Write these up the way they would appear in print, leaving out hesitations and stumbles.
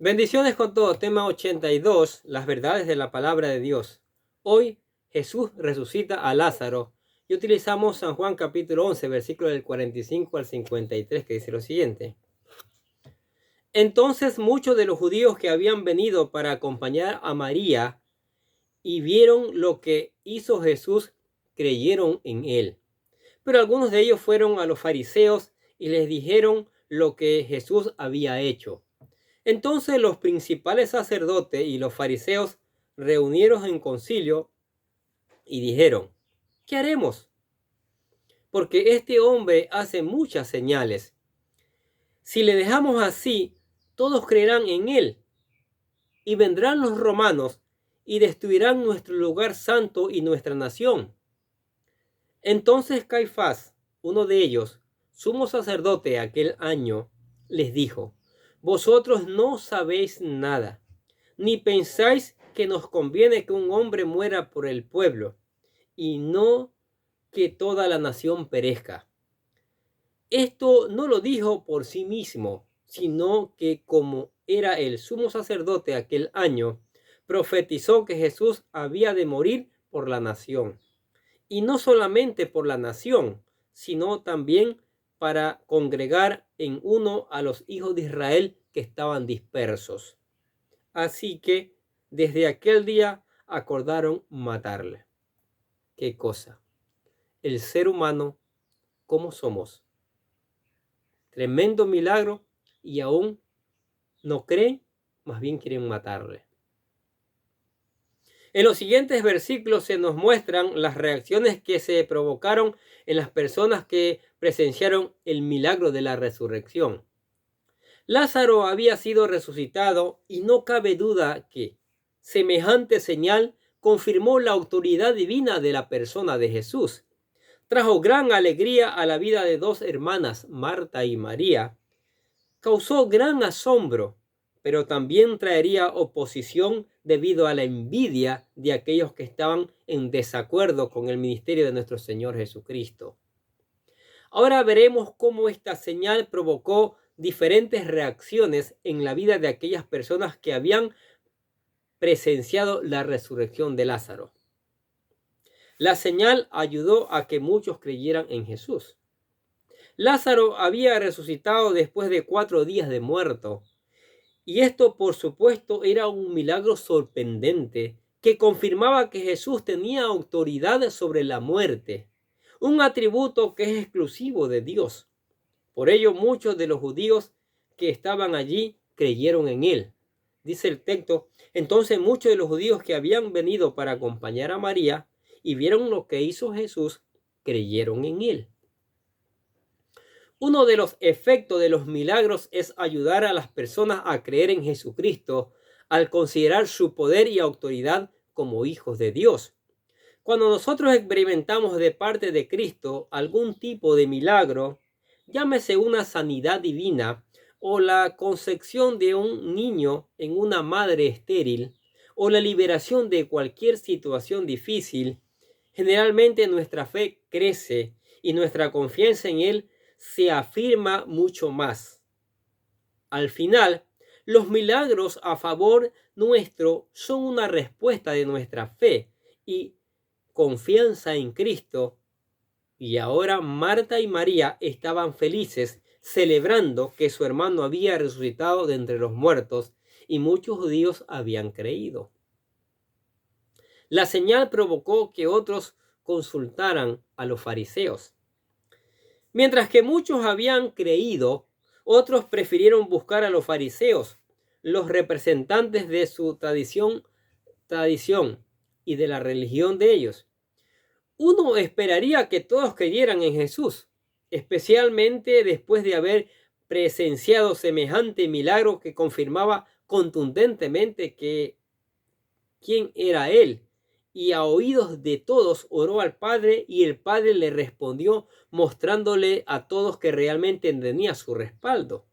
Bendiciones con todo, tema 82, las verdades de la palabra de Dios. Hoy Jesús resucita a Lázaro y utilizamos San Juan capítulo 11, versículo del 45 al 53, que dice lo siguiente. Entonces muchos de los judíos que habían venido para acompañar a María y vieron lo que hizo Jesús, creyeron en él. Pero algunos de ellos fueron a los fariseos y les dijeron lo que Jesús había hecho. Entonces los principales sacerdotes y los fariseos reunieron en concilio y dijeron: ¿qué haremos? Porque este hombre hace muchas señales. Si le dejamos así, todos creerán en él. Y vendrán los romanos y destruirán nuestro lugar santo y nuestra nación. Entonces Caifás, uno de ellos, sumo sacerdote aquel año, les dijo: vosotros no sabéis nada, ni pensáis que nos conviene que un hombre muera por el pueblo, y no que toda la nación perezca. Esto no lo dijo por sí mismo, sino que como era el sumo sacerdote aquel año, profetizó que Jesús había de morir por la nación. Y no solamente por la nación, sino también para congregar en uno a los hijos de Israel que estaban dispersos. Así que desde aquel día acordaron matarle. ¿Qué cosa? El ser humano, ¿cómo somos? Tremendo milagro, y aún no creen, más bien quieren matarle. En los siguientes versículos se nos muestran las reacciones que se provocaron en las personas que presenciaron el milagro de la resurrección. Lázaro había sido resucitado y no cabe duda que semejante señal confirmó la autoridad divina de la persona de Jesús. Trajo gran alegría a la vida de dos hermanas, Marta y María. Causó gran asombro, pero también traería oposición debido a la envidia de aquellos que estaban en desacuerdo con el ministerio de nuestro Señor Jesucristo. Ahora veremos cómo esta señal provocó diferentes reacciones en la vida de aquellas personas que habían presenciado la resurrección de Lázaro. La señal ayudó a que muchos creyeran en Jesús. Lázaro había resucitado después de 4 días de muerto. Y esto, por supuesto, era un milagro sorprendente que confirmaba que Jesús tenía autoridad sobre la muerte, un atributo que es exclusivo de Dios. Por ello, muchos de los judíos que estaban allí creyeron en él. Dice el texto: entonces muchos de los judíos que habían venido para acompañar a María y vieron lo que hizo Jesús, creyeron en él. Uno de los efectos de los milagros es ayudar a las personas a creer en Jesucristo al considerar su poder y autoridad como hijos de Dios. Cuando nosotros experimentamos de parte de Cristo algún tipo de milagro, llámese una sanidad divina o la concepción de un niño en una madre estéril o la liberación de cualquier situación difícil, generalmente nuestra fe crece y nuestra confianza en Él se afirma mucho más. Al final, los milagros a favor nuestro son una respuesta de nuestra fe y confianza en Cristo. Y ahora Marta y María estaban felices celebrando que su hermano había resucitado de entre los muertos y muchos judíos habían creído. La señal provocó que otros consultaran a los fariseos. Mientras que muchos habían creído, otros prefirieron buscar a los fariseos, los representantes de su tradición y de la religión de ellos. Uno esperaría que todos creyeran en Jesús, especialmente después de haber presenciado semejante milagro que confirmaba contundentemente quién era Él. Y a oídos de todos oró al Padre, y el Padre le respondió mostrándole a todos que realmente tenía su respaldo.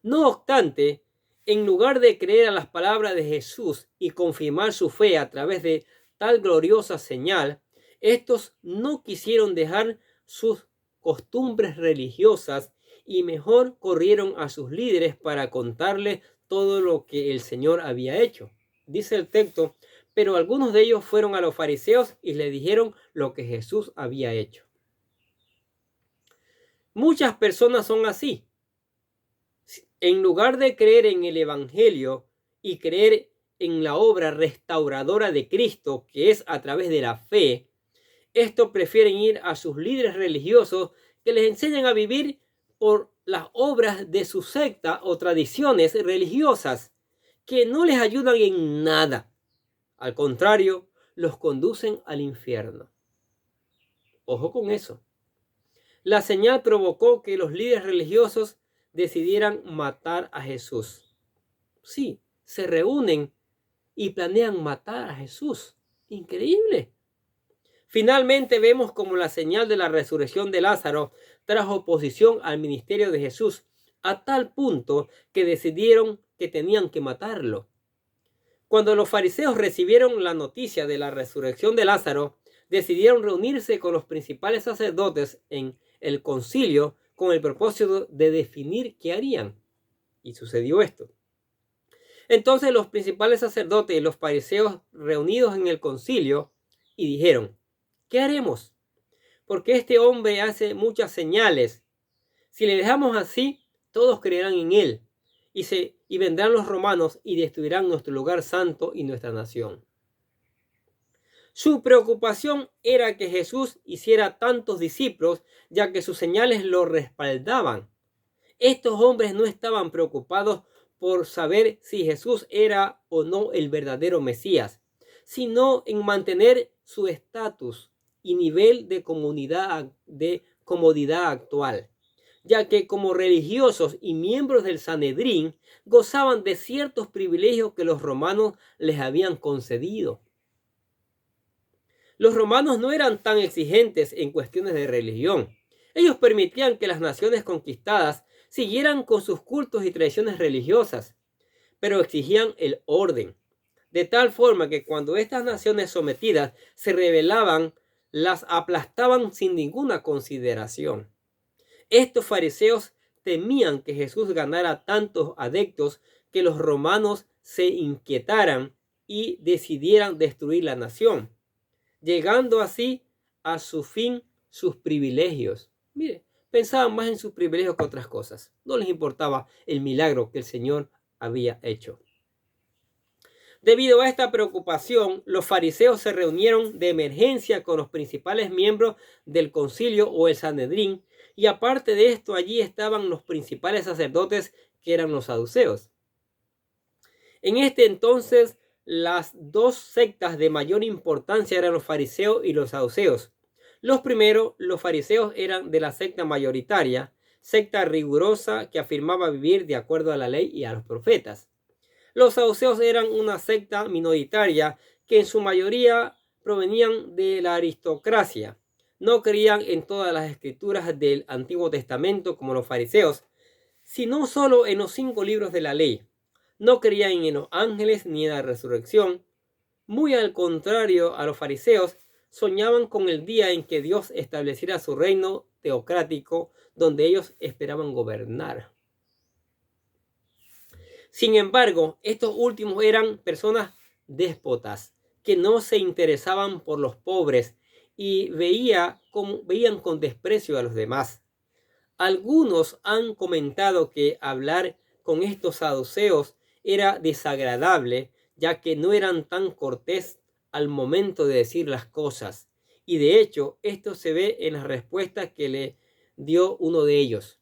No obstante, en lugar de creer a las palabras de Jesús y confirmar su fe a través de tal gloriosa señal, estos no quisieron dejar sus costumbres religiosas y mejor corrieron a sus líderes para contarles todo lo que el Señor había hecho. Dice el texto, pero algunos de ellos fueron a los fariseos y le dijeron lo que Jesús había hecho. Muchas personas son así. En lugar de creer en el Evangelio y creer en la obra restauradora de Cristo, que es a través de la fe, estos prefieren ir a sus líderes religiosos que les enseñan a vivir por las obras de su secta o tradiciones religiosas que no les ayudan en nada. Al contrario, los conducen al infierno. Ojo con eso. La señal provocó que los líderes religiosos decidieran matar a Jesús. Sí, se reúnen y planean matar a Jesús. Increíble. Finalmente vemos como la señal de la resurrección de Lázaro trajo oposición al ministerio de Jesús a tal punto que decidieron que tenían que matarlo. Cuando los fariseos recibieron la noticia de la resurrección de Lázaro, decidieron reunirse con los principales sacerdotes en el concilio con el propósito de definir qué harían. Y sucedió esto. Entonces los principales sacerdotes y los fariseos reunidos en el concilio y dijeron, ¿qué haremos? Porque este hombre hace muchas señales. Si le dejamos así, todos creerán en él. Y vendrán los romanos y destruirán nuestro lugar santo y nuestra nación. Su preocupación era que Jesús hiciera tantos discípulos, ya que sus señales lo respaldaban. Estos hombres no estaban preocupados por saber si Jesús era o no el verdadero Mesías, sino en mantener su estatus y nivel de comodidad actual, ya que como religiosos y miembros del Sanedrín gozaban de ciertos privilegios que los romanos les habían concedido. Los romanos no eran tan exigentes en cuestiones de religión. Ellos permitían que las naciones conquistadas siguieran con sus cultos y tradiciones religiosas, pero exigían el orden, de tal forma que cuando estas naciones sometidas se rebelaban, las aplastaban sin ninguna consideración. Estos fariseos temían que Jesús ganara tantos adeptos que los romanos se inquietaran y decidieran destruir la nación, llegando así a su fin sus privilegios. Mire, pensaban más en sus privilegios que otras cosas. No les importaba el milagro que el Señor había hecho. Debido a esta preocupación, los fariseos se reunieron de emergencia con los principales miembros del concilio o el Sanedrín, y aparte de esto, allí estaban los principales sacerdotes, que eran los saduceos. En este entonces, las dos sectas de mayor importancia eran los fariseos y los saduceos. Los primeros, los fariseos, eran de la secta mayoritaria, secta rigurosa que afirmaba vivir de acuerdo a la ley y a los profetas. Los saduceos eran una secta minoritaria que en su mayoría provenían de la aristocracia. No creían en todas las escrituras del Antiguo Testamento como los fariseos, sino solo en los 5 libros de la ley. No creían en los ángeles ni en la resurrección. Muy al contrario a los fariseos, soñaban con el día en que Dios estableciera su reino teocrático, donde ellos esperaban gobernar. Sin embargo, estos últimos eran personas déspotas que no se interesaban por los pobres y veían con desprecio a los demás. Algunos han comentado que hablar con estos saduceos era desagradable, ya que no eran tan cortés al momento de decir las cosas. Y de hecho, esto se ve en la respuesta que le dio uno de ellos,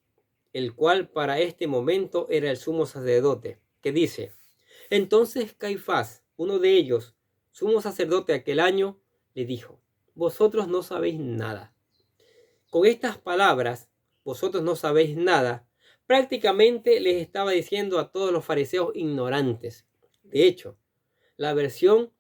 el cual para este momento era el sumo sacerdote, que dice: entonces Caifás, uno de ellos, sumo sacerdote aquel año, le dijo: vosotros no sabéis nada. Con estas palabras, vosotros no sabéis nada, prácticamente les estaba diciendo a todos los fariseos ignorantes. De hecho, la versión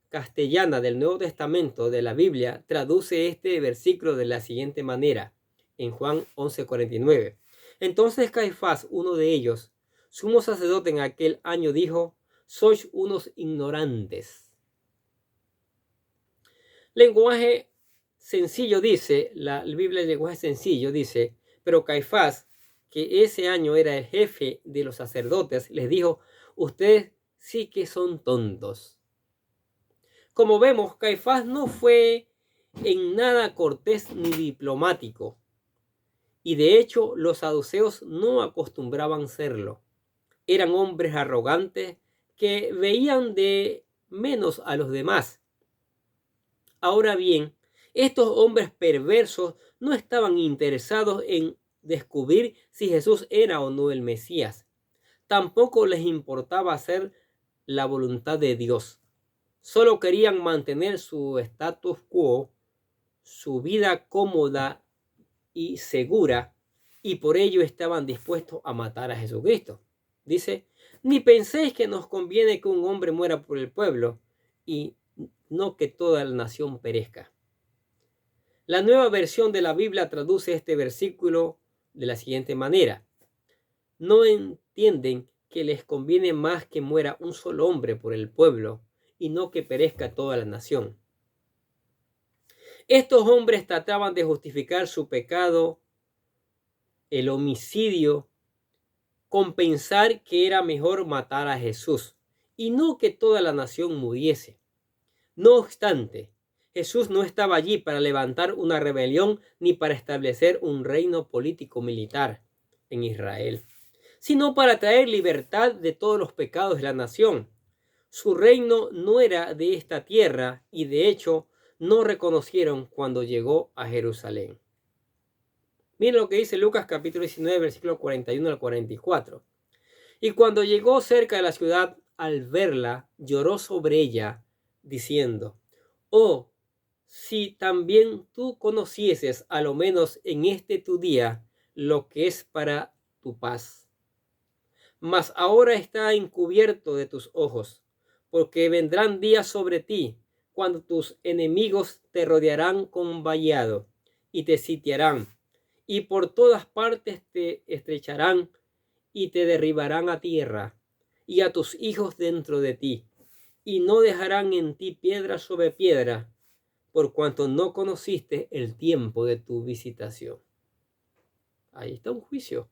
castellana del Nuevo Testamento de la Biblia traduce este versículo de la siguiente manera, en Juan 11:49. Entonces Caifás, uno de ellos, sumo sacerdote en aquel año, dijo: sois unos ignorantes. Lenguaje sencillo dice, la Biblia en lenguaje sencillo dice, pero Caifás, que ese año era el jefe de los sacerdotes, les dijo: ustedes sí que son tontos. Como vemos, Caifás no fue en nada cortés ni diplomático, y de hecho los saduceos no acostumbraban serlo. Eran hombres arrogantes que veían de menos a los demás. Ahora bien, estos hombres perversos no estaban interesados en descubrir si Jesús era o no el Mesías. Tampoco les importaba hacer la voluntad de Dios. Solo querían mantener su status quo, su vida cómoda y segura, y por ello estaban dispuestos a matar a Jesucristo. Dice: ni penséis que nos conviene que un hombre muera por el pueblo y no que toda la nación perezca. La Nueva Versión de la Biblia traduce este versículo de la siguiente manera: no entienden que les conviene más que muera un solo hombre por el pueblo y no que perezca toda la nación. Estos hombres trataban de justificar su pecado, el homicidio, con pensar que era mejor matar a Jesús y no que toda la nación muriese. No obstante, Jesús no estaba allí para levantar una rebelión ni para establecer un reino político-militar en Israel, sino para traer libertad de todos los pecados de la nación. Su reino no era de esta tierra y de hecho no reconocieron cuando llegó a Jerusalén. Miren lo que dice Lucas capítulo 19, versículo 41 al 44. Y cuando llegó cerca de la ciudad, al verla, lloró sobre ella, diciendo: oh, si también tú conocieses, a lo menos en este tu día, lo que es para tu paz. Mas ahora está encubierto de tus ojos, porque vendrán días sobre ti, cuando tus enemigos te rodearán con vallado, y te sitiarán, y por todas partes te estrecharán, y te derribarán a tierra, y a tus hijos dentro de ti, y no dejarán en ti piedra sobre piedra, por cuanto no conociste el tiempo de tu visitación. Ahí está un juicio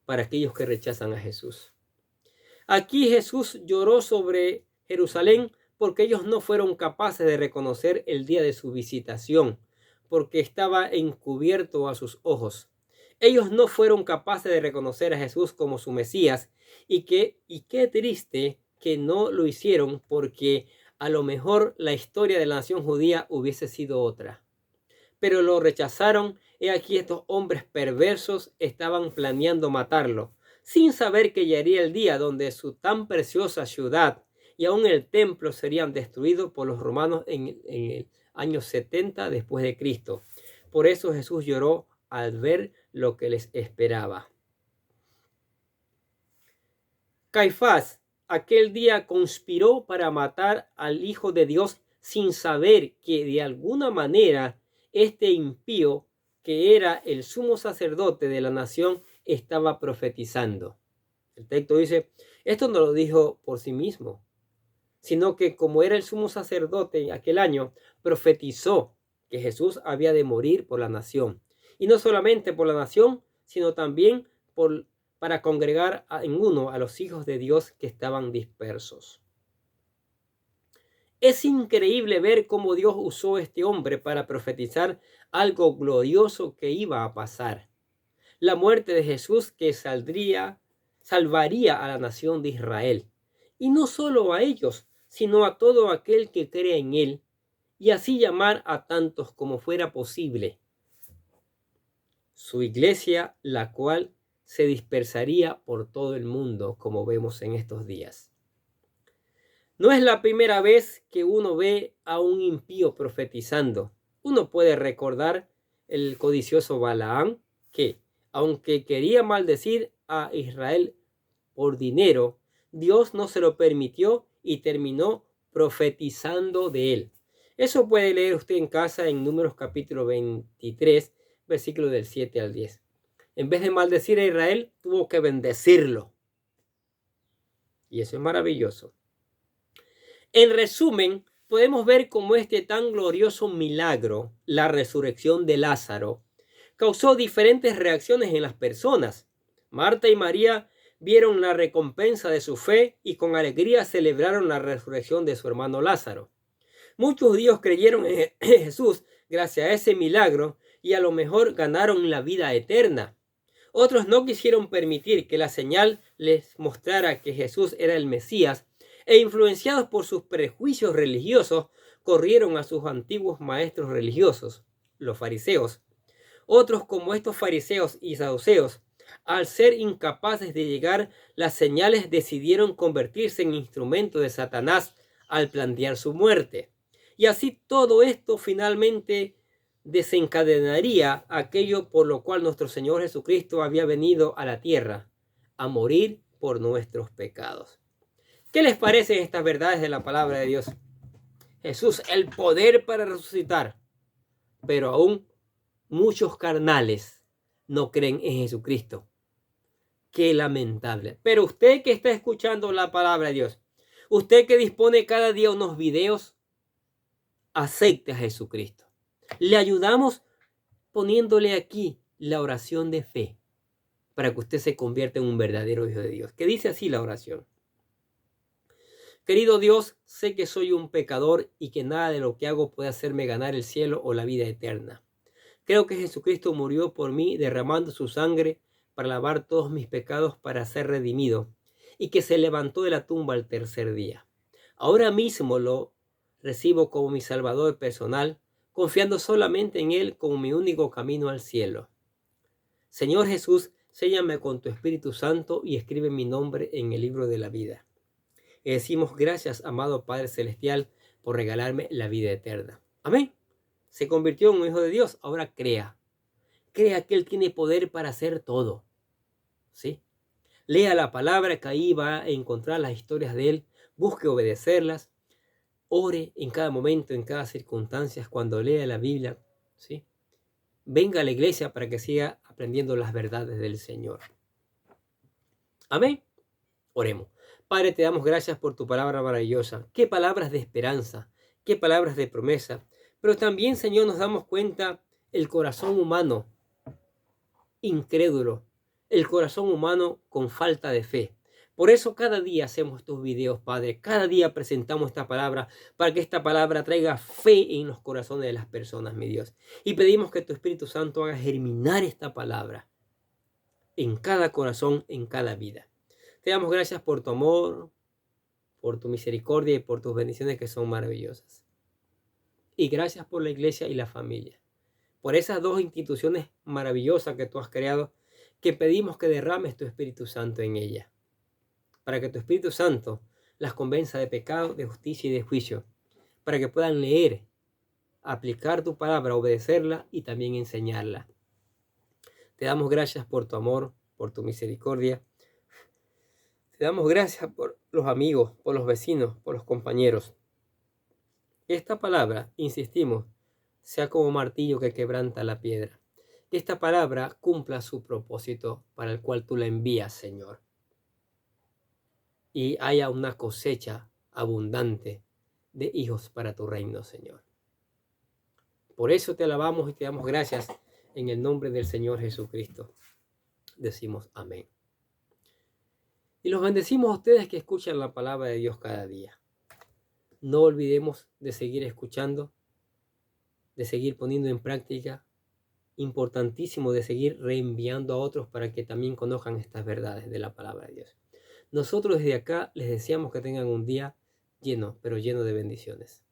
para aquellos que rechazan a Jesús. Aquí Jesús lloró sobre Jerusalén porque ellos no fueron capaces de reconocer el día de su visitación, porque estaba encubierto a sus ojos. Ellos no fueron capaces de reconocer a Jesús como su Mesías, y qué triste que no lo hicieron, porque a lo mejor la historia de la nación judía hubiese sido otra. Pero lo rechazaron. He aquí estos hombres perversos estaban planeando matarlo, sin saber que llegaría el día donde su tan preciosa ciudad y aún el templo serían destruidos por los romanos en el año 70 después de Cristo. Por eso Jesús lloró al ver lo que les esperaba. Caifás aquel día conspiró para matar al Hijo de Dios sin saber que de alguna manera este impío, que era el sumo sacerdote de la nación, estaba profetizando. El texto dice: esto no lo dijo por sí mismo, sino que como era el sumo sacerdote en aquel año, profetizó que Jesús había de morir por la nación. Y no solamente por la nación, sino también para congregar en uno a los hijos de Dios que estaban dispersos. Es increíble ver cómo Dios usó a este hombre para profetizar algo glorioso que iba a pasar. La muerte de Jesús que salvaría a la nación de Israel. Y no solo a ellos, sino a todo aquel que cree en él, y así llamar a tantos como fuera posible. Su iglesia, la cual se dispersaría por todo el mundo, como vemos en estos días. No es la primera vez que uno ve a un impío profetizando. Uno puede recordar el codicioso Balaam, que, aunque quería maldecir a Israel por dinero, Dios no se lo permitió y terminó profetizando de él. Eso puede leer usted en casa en Números capítulo 23, versículos del 7 al 10. En vez de maldecir a Israel, tuvo que bendecirlo. Y eso es maravilloso. En resumen, podemos ver cómo este tan glorioso milagro, la resurrección de Lázaro, causó diferentes reacciones en las personas. Marta y María vieron la recompensa de su fe y con alegría celebraron la resurrección de su hermano Lázaro. Muchos judíos creyeron en Jesús gracias a ese milagro y a lo mejor ganaron la vida eterna. Otros no quisieron permitir que la señal les mostrara que Jesús era el Mesías e influenciados por sus prejuicios religiosos, corrieron a sus antiguos maestros religiosos, los fariseos. Otros, como estos fariseos y saduceos, al ser incapaces de llegar las señales, decidieron convertirse en instrumento de Satanás al plantear su muerte. Y así todo esto finalmente desencadenaría aquello por lo cual nuestro Señor Jesucristo había venido a la tierra, a morir por nuestros pecados. ¿Qué les parecen estas verdades de la palabra de Dios? Jesús, el poder para resucitar, pero aún muchos carnales no creen en Jesucristo. Qué lamentable. Pero usted que está escuchando la palabra de Dios, usted que dispone cada día unos videos, acepte a Jesucristo. Le ayudamos poniéndole aquí la oración de fe para que usted se convierta en un verdadero hijo de Dios. ¿Qué dice así la oración? Querido Dios, sé que soy un pecador y que nada de lo que hago puede hacerme ganar el cielo o la vida eterna. Creo que Jesucristo murió por mí derramando su sangre para lavar todos mis pecados para ser redimido y que se levantó de la tumba al tercer día. Ahora mismo lo recibo como mi Salvador personal, confiando solamente en Él como mi único camino al cielo. Señor Jesús, séllame con tu Espíritu Santo y escribe mi nombre en el libro de la vida. Y decimos gracias, amado Padre Celestial, por regalarme la vida eterna. Amén. Se convirtió en un hijo de Dios. Ahora crea. Crea que Él tiene poder para hacer todo. ¿Sí? Lea la palabra, que ahí va a encontrar las historias de Él. Busque obedecerlas. Ore en cada momento, en cada circunstancia, cuando lea la Biblia. ¿Sí? Venga a la iglesia para que siga aprendiendo las verdades del Señor. Amén. Oremos. Padre, te damos gracias por tu palabra maravillosa. Qué palabras de esperanza, qué palabras de promesa. Pero también, Señor, nos damos cuenta el corazón humano incrédulo, el corazón humano con falta de fe. Por eso cada día hacemos estos videos, Padre. Cada día presentamos esta palabra para que esta palabra traiga fe en los corazones de las personas, mi Dios. Y pedimos que tu Espíritu Santo haga germinar esta palabra en cada corazón, en cada vida. Te damos gracias por tu amor, por tu misericordia y por tus bendiciones que son maravillosas. Y gracias por la iglesia y la familia. Por esas dos instituciones maravillosas que tú has creado, que pedimos que derrames tu Espíritu Santo en ellas. Para que tu Espíritu Santo las convenza de pecado, de justicia y de juicio. Para que puedan leer, aplicar tu palabra, obedecerla y también enseñarla. Te damos gracias por tu amor, por tu misericordia. Te damos gracias por los amigos, por los vecinos, por los compañeros. Esta palabra, insistimos, sea como martillo que quebranta la piedra. Que esta palabra cumpla su propósito para el cual tú la envías, Señor. Y haya una cosecha abundante de hijos para tu reino, Señor. Por eso te alabamos y te damos gracias en el nombre del Señor Jesucristo. Decimos amén. Y los bendecimos a ustedes que escuchan la palabra de Dios cada día. No olvidemos de seguir escuchando, de seguir poniendo en práctica. Importantísimo de seguir reenviando a otros para que también conozcan estas verdades de la palabra de Dios. Nosotros desde acá les deseamos que tengan un día lleno, pero lleno de bendiciones.